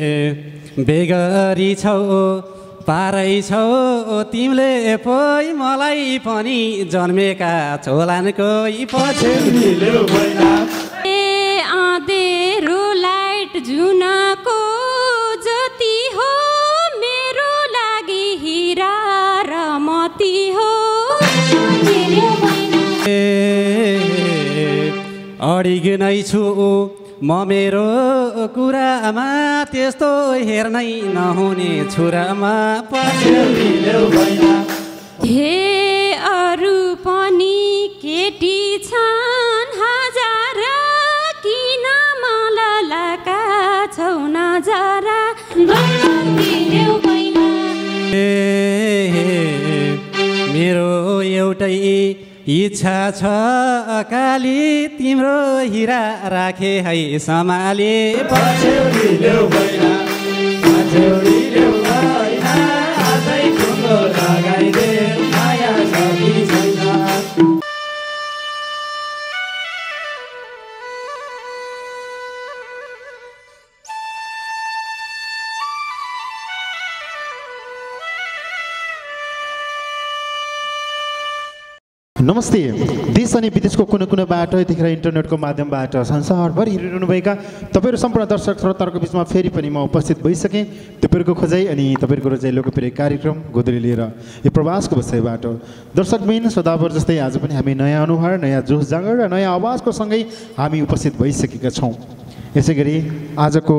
Beggary छौ पारै छौ तिमीले पै मलाई पनि जन्मेका छोलानको पछ्यौरीले भैना आँधेरो लाइट जुनको ज्योति हो मेरो लागि हिरा र मोती हो अडिग नै छु म मेरो कुरामा त्यस्तो हेर्नै नहुने छुरामा पछ्यौरीले भैना हे अरू पनि केटी छन् हजार किन मललाका छौ नजरा मेरो एउटै इच्छा छ काली तिम्रो हिरा राखे है सम्हाले पछ्यौरीले भैना पछ्यौरीले भैना आजै टुङ्गो लगाइदे माया छ कि छैन। नमस्ते। देश अनि विदेशको कुनै कुनैबाट यतिखेर इन्टरनेटको माध्यमबाट संसारभरि हेरिरहनुभएका तपाईँहरू सम्पूर्ण दर्शक श्रोताहरूको बिचमा फेरि पनि म उपस्थित भइसकेँ तपाईँहरूको खोजाइ अनि तपाईँहरूको रोजाइ लोकप्रिय कार्यक्रम गोदरी लिएर यो प्रवासको विषयबाट। दर्शकबिन सदाभर जस्तै आज पनि हामी नयाँ अनुहार नयाँ जोस जाँगर र नयाँ आवाजको सँगै हामी उपस्थित भइसकेका छौँ। यसै गरी आजको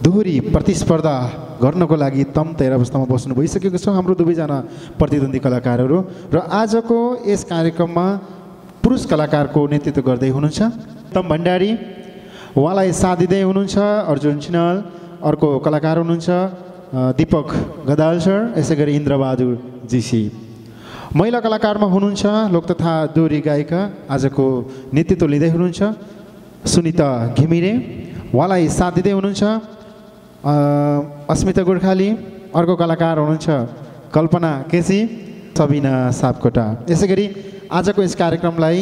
दोहोरी प्रतिस्पर्धा गर्नको लागि तम तयार अवस्थामा बस्नु भइसकेको छ हाम्रो दुवैजना प्रतिद्वन्दी कलाकारहरू र आजको यस कार्यक्रममा पुरुष कलाकारको नेतृत्व गर्दै हुनुहुन्छ तम भण्डारी, उहाँलाई साथ दिँदै हुनुहुन्छ अर्जुन छिनाल, अर्को कलाकार हुनुहुन्छ दीपक गदाल सर, यसै गरी इन्द्रबहादुर जीसी। महिला कलाकारमा हुनुहुन्छ लोक तथा दोहोरी गायिका आजको नेतृत्व लिँदै हुनुहुन्छ सुनिता घिमिरे, उहाँलाई साथ दिँदै हुनुहुन्छ अस्मिता गोर्खाली, अर्को कलाकार हुनुहुन्छ कल्पना केसी, सबिना सापकोटा। यसै गरी आजको यस कार्यक्रमलाई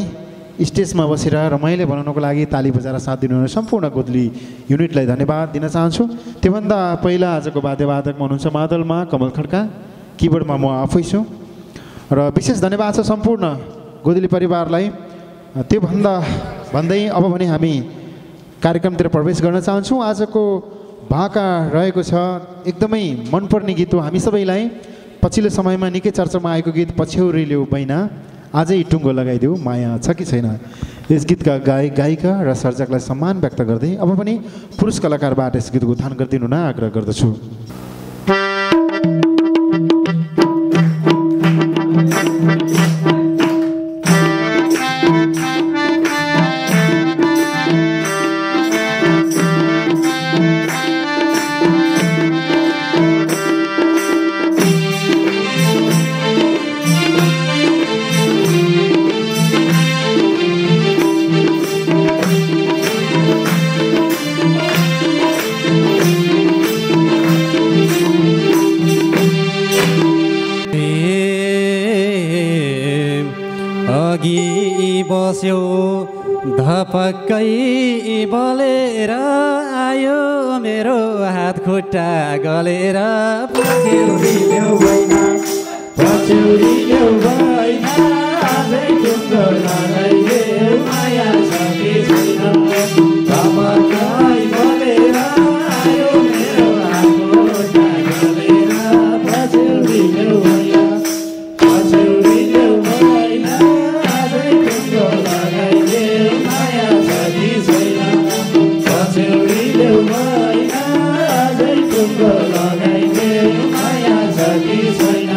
स्टेजमा बसेर रमाइलो बनाउनको लागि ताली बजाएर साथ दिनुहुने सम्पूर्ण गोदली युनिटलाई धन्यवाद दिन चाहन्छु। त्योभन्दा पहिला आजको वाद्यवादकमा हुनुहुन्छ मादलमा कमल खड्का, किबोर्डमा म आफै छु र विशेष धन्यवाद छ सम्पूर्ण गोदली परिवारलाई। त्योभन्दा भन्दै अब भने हामी कार्यक्रमतिर प्रवेश गर्न चाहन्छौँ। आजको भाका रहेको छ एकदमै मनपर्ने गीत हो हामी सबैलाई, पछिल्लो समयमा निकै चर्चामा आएको गीत पछ्यौरीले बैना आजै टुङ्गो लगाइदेऊ माया छ कि छैन। यस गीतका गायिका र सर्जकलाई सम्मान व्यक्त गर्दै अब पनि पुरुष कलाकारबाट यस गीतको उत्थान गरिदिनु हुन आग्रह गर्दछु। बस्यो धपक्कै बलेर आयो मेरो हात खुट्टा गलेर पछ्यौरीले भैना पछ्यौरीले भैना आजै टुङ्गो लगाइदेऊ माया छ कि छैन। धपक्कै बलेर आयो मेरो हात खुट्टा गलेर पछ्यौरीले भैना पछ्यौरीले भैना आजै टुङ्गो लगाइदेऊ माया छ कि छैन। पछ्यौरीले भैना आजै टुङ्गो लगाइदेऊ माया छ कि छैन।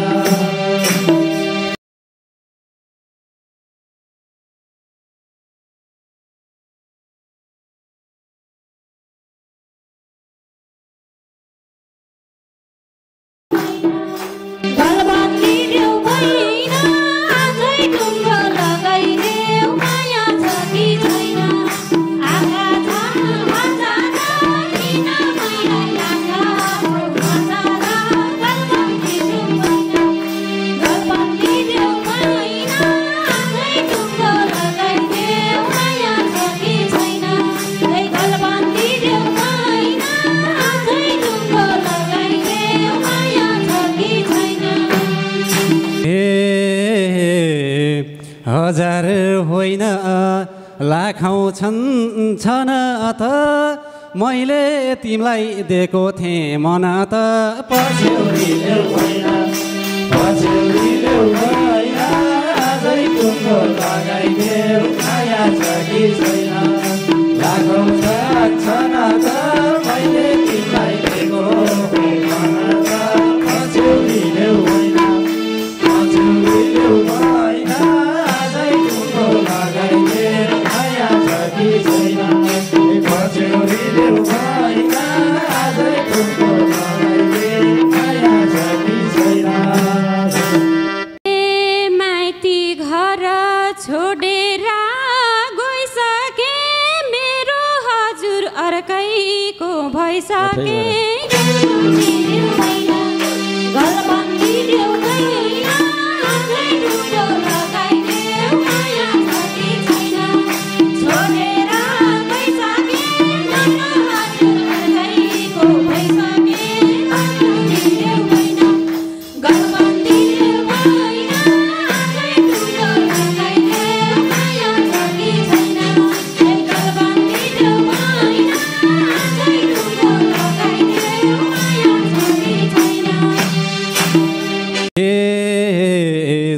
हजार होइन लाखौँ छन् त मैले तिमीलाई दिएको थिएँ मन त पछ्यौरीले होइन आजै टुङ्गो लगाइदेऊ माया छ कि छैन लाखौँ छन् त मैले तिमीलाई दिएको मन त पछ्यौरीले होइन आजै टुङ्गो लगाइदेऊ माया छ कि छैन पछ्यौरीले होइन आजै टुङ्गो लगाइदेऊ माया छ कि छैन छोडेर गइसके मेरो हजुर अर्कैको भइसके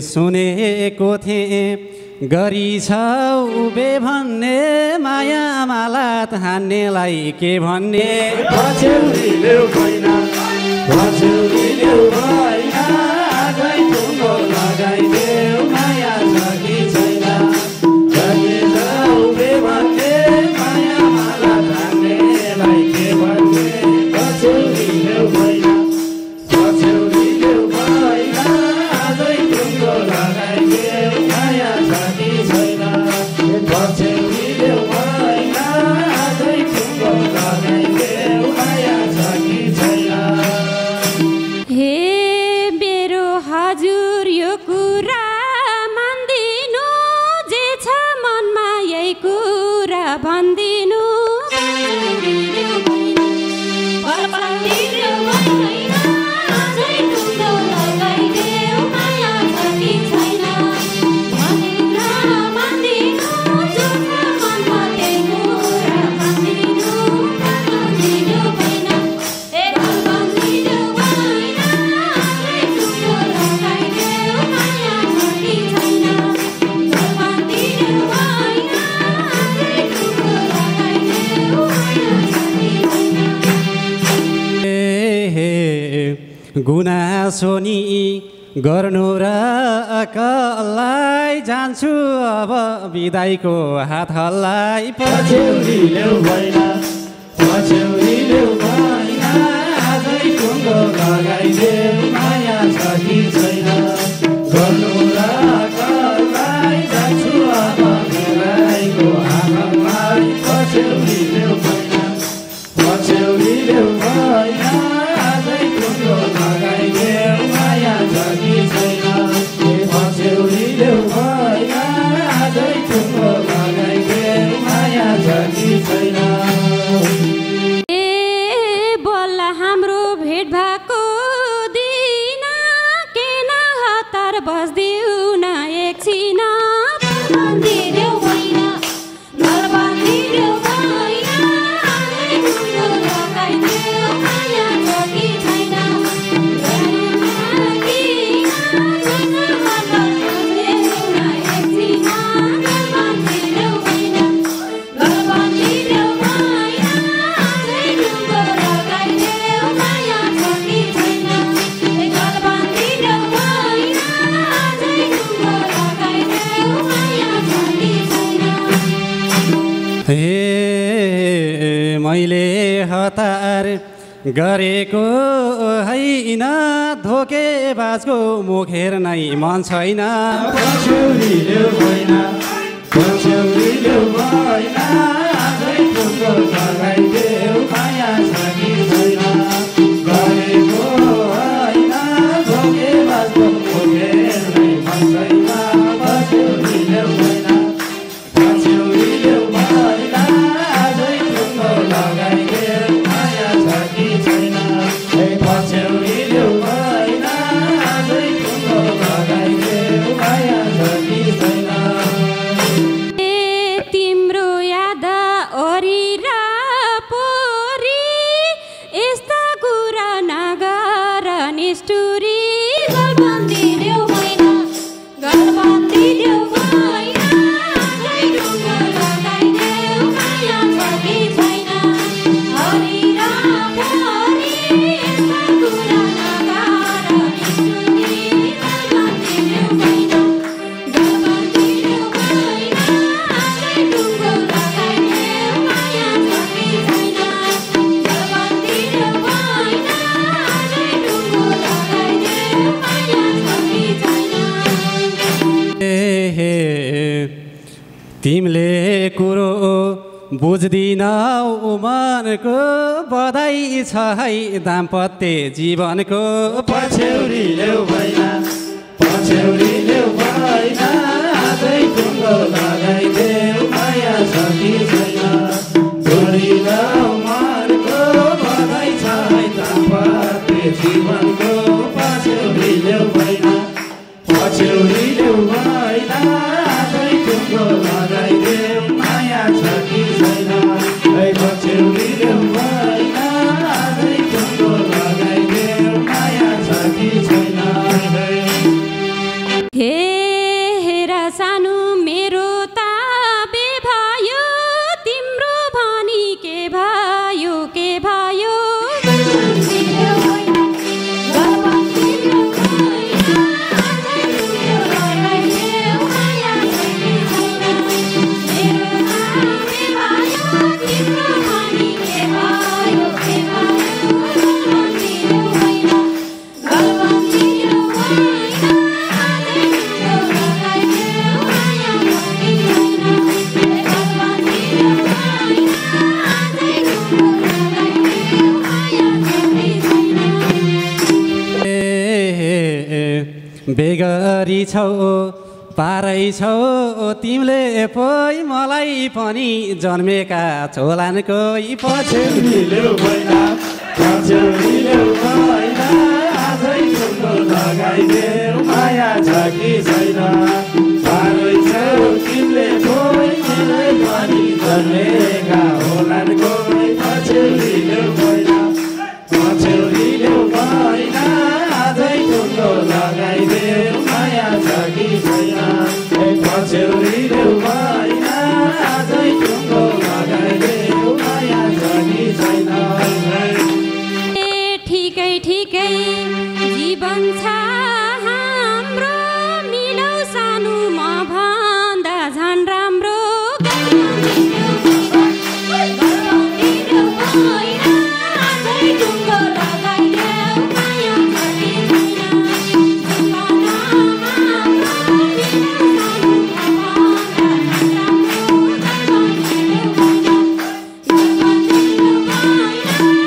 सुनेको थिएँ गरी छौ बे भन्ने माया माला हान्नेलाई के भन्ने पछ्यौरीले होइन आजै टुङ्गो लगाइदेऊ माया छ कि छैन गरी छौ बे भन्ने माया माला हान्नेलाई के भन्ने पछ्यौरीले होइन आजै टुङ्गो लगाइदेऊ माया छ कि छैन पछ्यौरीले होइन आजै टुङ्गो लगाइदेऊ माया छ कि छैन हे मेरो हजुर यो कुरा मान्दिनु जे छ मनमा यही कुरा भन्दिनु गुनासोनी गर्नु र अकललाई जान्छु अब बिदाईको हात हल्लाई पछ्यौरीले होइन आजै टुङ्गो लगाइदेऊ माया छ कि छैन गर्नु र अकललाई जान्छु अब बिदाईको हात हल्लाई पछ्यौरीले होइन आजै टुङ्गो लगाइदेऊ माया छ कि छैन पछ्यौरीले होइन आजै टुङ्गो लगाइदेऊ माया छ कि छैन बोल हाम्रो भेट भएको दिन के न हतार बस्दिउ न एकछिन मैले हतार गरेको होइन धोकेबाजको मुख हेर्नै मन छैन पछ्यौरीले होइन आजै टुङ्गो लगाइदेऊ माया छ कि छैन गरेको होइन धोकेबाजको मुख हेर्नै मन छैन पछ्यौरीले होइन आजै टुङ्गो लगाइदेऊ माया छ कि छैन पछ्यौरीले होइन आजै टुङ्गो लगाइदेऊ माया छ कि छैन निष्ठुरी गलबन्दी देऊ मैना गलबन्दी देऊ मैना आजै ढुङ्गो लगाइदेऊ माया छ कि छैन हरिरा परी यस्ता कुरा नगार निष्ठुरी गलबन्दी देऊ मैना गलबन्दी देऊ मैना आजै ढुङ्गो लगाइदेऊ माया छ कि छैन गलबन्दी देऊ मैना आजै ढुङ्गो लगाइदेऊ माया छ कि छैन तिमीले कुरो बुझ्दिनौ मनको बधाई छ है दाम्पत्य जीवनको पछ्यौरी ल्याऊ भैना पछ्यौरी ल्याऊ भैना आजै ढुङ्गो लगाइदेऊ माया छ कि छैन जोडिनौ मनको बधाई छ है दाम्पत्य जीवनको पछ्यौरी ल्याऊ भैना पछ्यौरी ल्याऊ भैना आजै ढुङ्गो लगाइदेऊ माया छ कि छैन है पछ्यौरी ल्याऊ भैना आजै ढुङ्गो लगाइदेऊ माया छ कि छैन हे हेर सानो मेरो ताबे भयो तिम्रो भनी के भयो के भयो गलबन्दी देऊ मैना गलबन्दी देऊ मैना आजै ढुङ्गो लगाइदेऊ माया छ कि छैन मेरो ताबे भयो तिम्रो भनी के भयो के भयो गलबन्दी देऊ मैना गलबन्दी देऊ मैना आजै ढुङ्गो लगाइदेऊ माया छ कि छैन गलबन्दी देऊ मैना आजै ढुङ्गो लगाइदेऊ माया छ कि छैन बेगरी छौ पारै छौ तिमीले पोइ मलाई पनि जन्मेका छोलानको पछ्यौरी ल्याऊ भैना पछ्यौरी ल्याऊ भैना आजै ढुङ्गो लगाइदेऊ माया छ कि छैन पारै छौ तिमीले कोही मलाई पनि जन्मेका होलान् कोही पछ्यौरी ल्याऊ भैना पछ्यौरी ल्याऊ भैना आजै ढुङ्गो लगाइदेऊ माया छ कि छैन पछ्यौरी ल्याऊ भैना आजै ढुङ्गो लगाइदेऊ माया छ कि छैन ठिकै ठिकै जीवन छ हाम्रो मिलौ सानोमा भन्दा झन् राम्रो गलबन्दी देऊ मैना आजै ढुङ्गो लगाइदेऊ माया छ कि छैन जीवनमा हाम्रो मिलौ सानोमा भन्दा झन् राम्रो गलबन्दी देऊ मैना गलबन्दी देऊ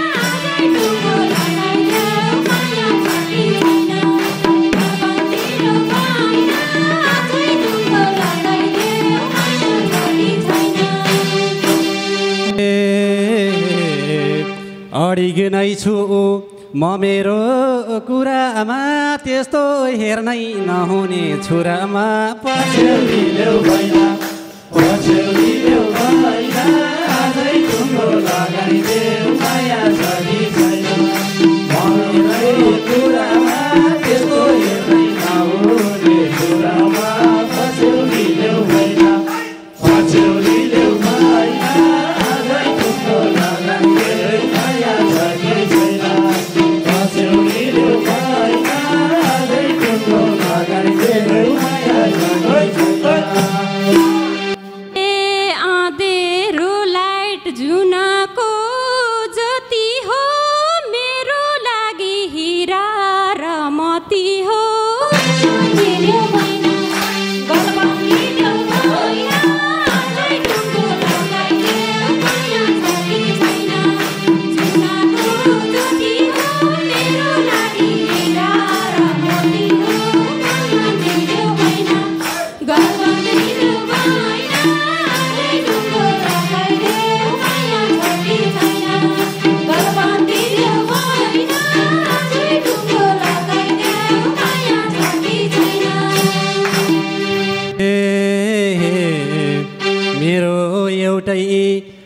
मैना आजै ढुङ्गो लगाइदेऊ माया छ कि छैन गलबन्दी देऊ मैना आजै ढुङ्गो लगाइदेऊ माया छ कि छैन अडिग नै छु म मेरो कुरामा त्यस्तो हेर्नै नहुने छुरामा पछ्यौरी ल्याऊ भैना पछ्यौरी ल्याऊ भैना आजै ढुङ्गो लगाइदेऊ माया छ कि छैन मेरो कुरामा त्यस्तो हेर्दै नहुने छुरामा पछ्यौरी ल्याऊ भैना पछ्यौरी ल्याऊ भैना आजै ढुङ्गो लगाइदेऊ माया छ कि छैन पछ्यौरी ल्याऊ भैना आजै ढुङ्गो लगाइदेऊ माया छ कि छैन ए आँधेरो लाइट जुनको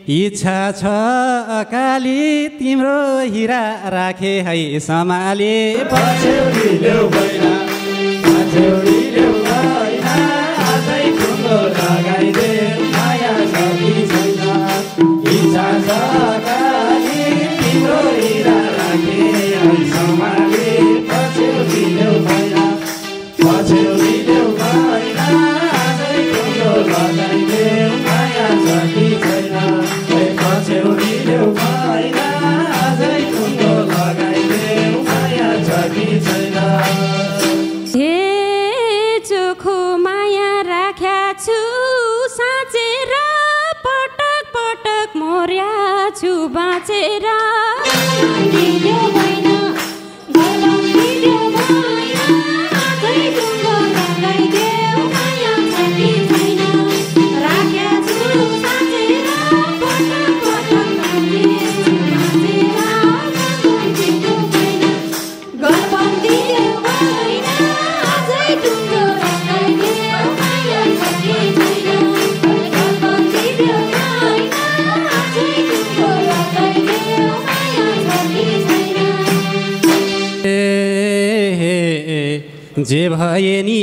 इच्छा छ अकाली तिम्रो हिरा राखे है समाले पछ्यौरी ल्याउ भैना पछ्यौरी ल्याउ भैना आजै टुङ्गो लगाइदेऊ माया छ कि छैन इच्छा छ अकाली तिम्रो हिरा राखे है समाले पछ्यौरी ल्याउ भैना पछ्यौरी ल्याउ भैना आजै टुङ्गो लगाइदेऊ माया छ कि छैन पछ्यौरी ल्याउ भैना आजै टुङ्गो लगाइदेऊ माया छ कि छैन हे चोखो माया राख्या छु साँचेर पटक पटक मोर्या छु बाँचेर जे भए नि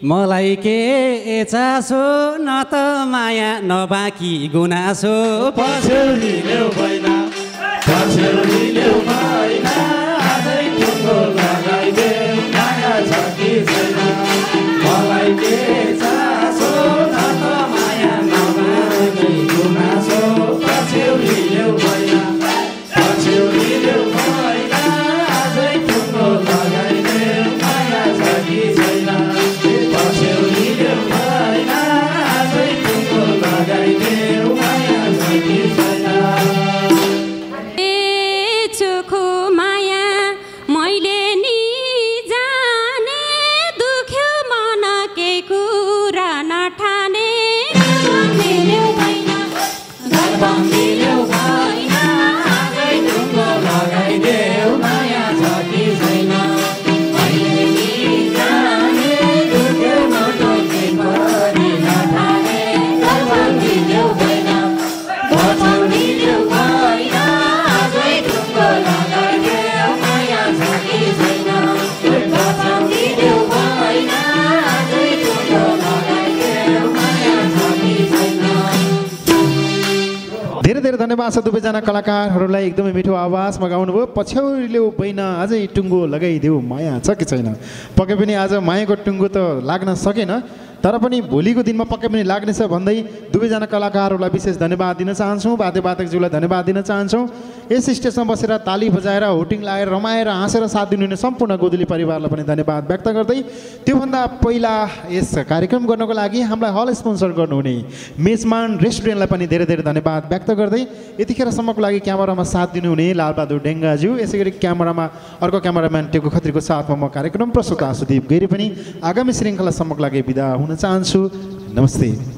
मलाई के चासो न त माया न बाँकी गुनासो पछ्यौरी ल्याउ भैना पछ्यौरी ल्याउ भैना आजै टुङ्गो लगाइदेऊ माया छ कि छैन मलाई के चासो न त माया न बाँकी गुनासो पछ्यौरी ल्याउ भैना पछ्यौरी ल्याउ भैना आजै टुङ्गो लगाइदेऊ माया छ कि छैन पछ्यौरी ल्याउ भैना आजै टुङ्गो लगाइदेऊ माया छ कि छैन चोखो माया मैले नि जाने दुख्यो मन के कुरा नठाने लगाइदेऊ माया छ कि छैन मैले नि जाने दुख्यो मन के पनि नठाने पछ्यौरी ल्याउ भैना पछ्यौरी ल्याउ भैना आजै टुङ्गो लगाइदेऊ माया छ कि छैन पछ्यौरी ल्याउ भैना आजै टुङ्गो लगाइदेऊ माया छ कि छैन धेरै धेरै धन्यवाद छ दुवैजना कलाकारहरूलाई एकदमै मिठो आवाजमा गाउनुभयो पछ्यौरी ल्याउ भैना अझै टुङ्गो लगाइदेऊ माया छ कि छैन पक्कै पनि आज मायाको टुङ्गो त लाग्न सकेन तर पनि भोलिको दिनमा पक्कै पनि लाग्नेछ भन्दै दुवैजना कलाकारहरूलाई विशेष धन्यवाद दिन चाहन्छौँ वाद्यवादकज्यूलाई धन्यवाद दिन चाहन्छौँ यस स्टेजमा बसेर ताली बजाएर होटिङ लगाएर रमाएर हाँसेर साथ दिनुहुने सम्पूर्ण गोदुली परिवारलाई पनि धन्यवाद व्यक्त गर्दै त्योभन्दा पहिला यस कार्यक्रम गर्नको लागि हामीलाई हल स्पोन्सर गर्नुहुने मेजमान रेस्टुरेन्टलाई पनि धेरै धेरै धन्यवाद व्यक्त गर्दै यतिखेरसम्मको लागि क्यामेरामा साथ दिनुहुने लालबहादुर डेङ्गाज्यू यसै गरी क्यामेरामा अर्को क्यामेराम्यान टेको खत्रीको साथमा म कार्यक्रम प्रस्तुता सुदीप गैरी पनि आगामी श्रृङ्खलासम्मको लागि बिदा हुन चाहन्छु नमस्ते।